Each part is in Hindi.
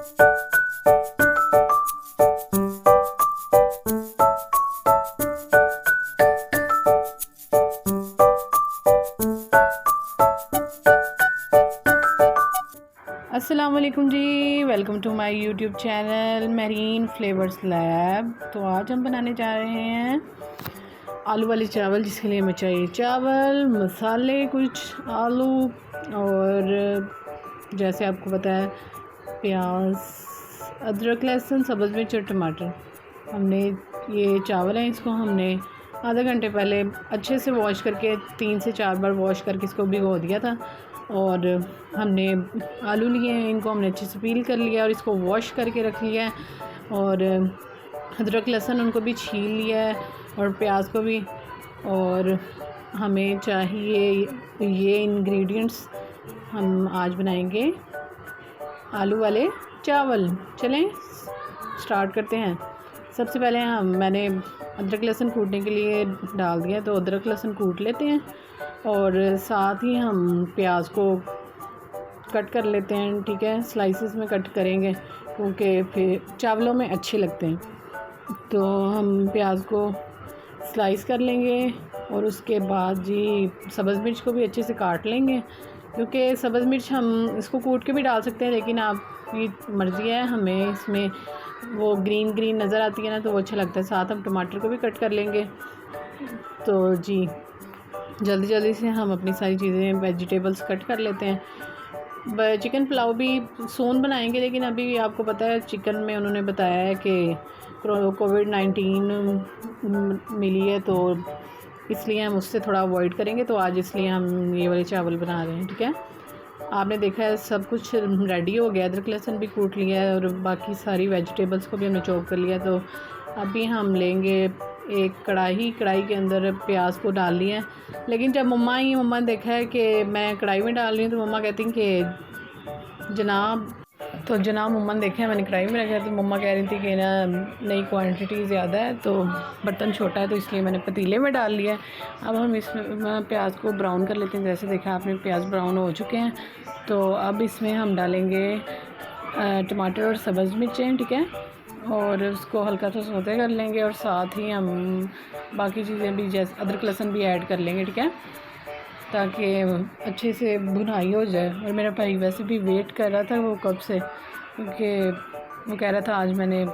अस्सलामुअलैकुम जी, welcome to my YouTube channel Mehreen flavours lab. तो आज हम बनाने जा रहे हैं आलू वाले चावल, जिसके लिए हमें चाहिए चावल, मसाले, कुछ आलू और जैसे आपको पता है प्याज, अदरक, लहसुन, सब्ज़ मिर्च और टमाटर। हमने ये चावल हैं, इसको हमने आधा घंटे पहले अच्छे से वॉश करके 3 से 4 बार वॉश करके इसको भिगो दिया था। और हमने आलू लिए हैं, इनको हमने अच्छे से पील कर लिया और इसको वॉश करके रख लिया है। और अदरक लहसुन उनको भी छील लिया है और प्याज को भी। और हमें चाहिए ये इंग्रेडिएंट्स। हम आज बनाएंगे आलू वाले चावल। चलें स्टार्ट करते हैं। सबसे पहले मैंने अदरक लहसुन कूटने के लिए डाल दिया, तो अदरक लहसुन कूट लेते हैं और साथ ही हम प्याज को कट कर लेते हैं। ठीक है, स्लाइसेस में कट करेंगे क्योंकि फिर चावलों में अच्छे लगते हैं। तो हम प्याज को स्लाइस कर लेंगे और उसके बाद जी सब्ज़ मिर्च को भी अच्छे से काट लेंगे, क्योंकि सब्ज़ मिर्च हम इसको कूट के भी डाल सकते हैं, लेकिन आपकी मर्ज़ी है। हमें इसमें वो ग्रीन ग्रीन नज़र आती है ना, तो वो अच्छा लगता है। साथ हम टमाटर को भी कट कर लेंगे। तो जी जल्दी जल्दी से हम अपनी सारी चीज़ें वेजिटेबल्स कट कर लेते हैं। चिकन पुलाव भी सोन बनाएंगे, लेकिन अभी आपको पता है चिकन में उन्होंने बताया है कि कोविड-19 मिली है, तो इसलिए हम उससे थोड़ा अवॉइड करेंगे। तो आज इसलिए हम ये वाले चावल बना रहे हैं। ठीक है, आपने देखा है सब कुछ रेडी हो गया। अदरक लहसुन भी कूट लिया है और बाकी सारी वेजिटेबल्स को भी हमने चॉप कर लिया। तो अभी हम लेंगे एक कढ़ाई के अंदर प्याज को डाल लिया है। लेकिन जब मम्मा ने देखा है कि मैं कढ़ाई में डाल रही हूँ, तो मम्मा कहती हैं कि जनाब मम्मा ने देखा है मैंने कढ़ाई में रखा है, तो मम्मा कह रही थी कि ना नई क्वांटिटी ज़्यादा है, तो बर्तन छोटा है, तो इसलिए मैंने पतीले में डाल लिया है। अब हम इसमें प्याज को ब्राउन कर लेते हैं। जैसे देखा आपने प्याज ब्राउन हो चुके हैं, तो अब इसमें हम डालेंगे टमाटर और सब्ज़ मिर्चें। ठीक है, और उसको हल्का सा सौते कर लेंगे और साथ ही हम बाकी चीज़ें भी जैसे अदरक लहसुन भी ऐड कर लेंगे। ठीक है, ताकि अच्छे से भुनाई हो जाए। और मेरा भाई वैसे भी वेट कर रहा था वो कब से, क्योंकि वो कह रहा था आज मैंने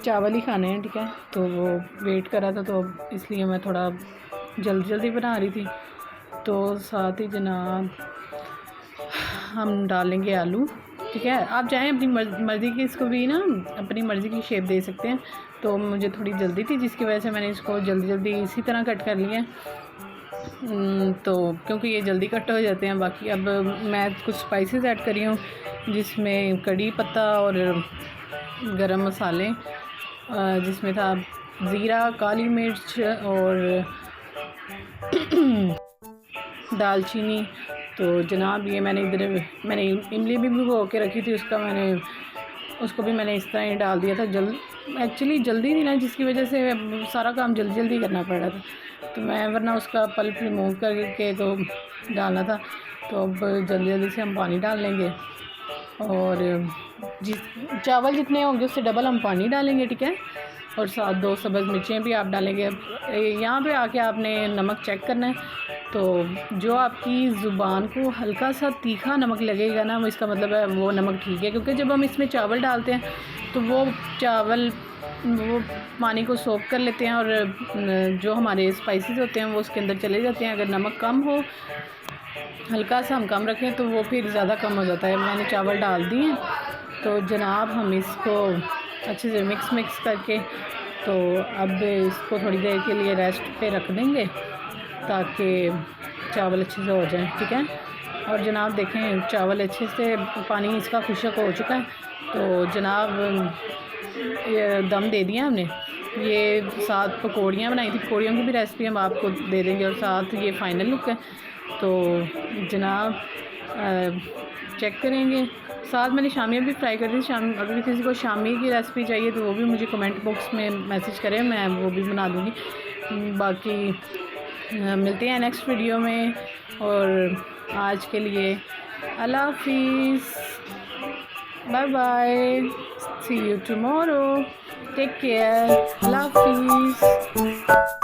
चावल ही खाने हैं। ठीक है, तो वो वेट कर रहा था, तो इसलिए मैं थोड़ा जल्दी बना रही थी। तो साथ ही जनाब हम डालेंगे आलू। ठीक है, आप चाहें अपनी मर्ज़ी की इसको भी ना अपनी मर्ज़ी की शेप दे सकते हैं। तो मुझे थोड़ी जल्दी थी, जिसकी वजह से मैंने इसको जल्दी इसी तरह कट कर लिया। तो क्योंकि ये जल्दी कट हो जाते हैं। बाकी अब मैं कुछ स्पाइसेस ऐड कर रही हूँ, जिसमें कड़ी पत्ता और गरम मसाले, जिसमें था ज़ीरा, काली मिर्च और दालचीनी। तो जनाब ये मैंने इमली भी भिगो के रखी थी, उसको भी मैंने इस तरह ही डाल दिया था। एक्चुअली जल्दी थी ना, जिसकी वजह से सारा काम जल्दी करना पड़ रहा था, तो मैं वरना उसका पल्प रिमूव करके तो डालना था। तो अब जल्दी से हम पानी डाल लेंगे और चावल जितने होंगे उससे डबल हम पानी डालेंगे। ठीक है, और साथ 2 सब्ज़ मिर्चें भी आप डालेंगे। अब यहाँ पे आके आपने नमक चेक करना है। तो जो आपकी ज़ुबान को हल्का सा तीखा नमक लगेगा ना, वो इसका मतलब है वो नमक ठीक है, क्योंकि जब हम इसमें चावल डालते हैं तो वो पानी को सोख कर लेते हैं और जो हमारे स्पाइसेस होते हैं वो उसके अंदर चले जाते हैं। अगर नमक कम हो, हल्का सा हम कम रखें, तो वो फिर ज़्यादा कम हो जाता है। मैंने चावल डाल दिए, तो जनाब हम इसको अच्छे से मिक्स करके तो अब इसको थोड़ी देर के लिए रेस्ट पे रख देंगे, ताकि चावल अच्छे से हो जाए। ठीक है, और जनाब देखें चावल अच्छे से पानी इसका खुश्क हो चुका है। तो जनाब ये दम दे दिया हमने। ये साथ पकौड़ियाँ बनाई थी, पकौड़ियों की भी रेसिपी हम आपको दे देंगे, और साथ ये फ़ाइनल लुक है। तो जनाब चेक करेंगे। साथ मैंने शामियाँ भी फ्राई कर दी। अगर किसी को शामी की रेसिपी चाहिए तो वो भी मुझे कमेंट बॉक्स में मैसेज करें, मैं वो भी बना दूँगी। बाकी मिलते हैं नेक्स्ट वीडियो में, और आज के लिए अल्लाह हाफिज़। Bye bye, see you tomorrow, take care, अल्लाह हाफिज़।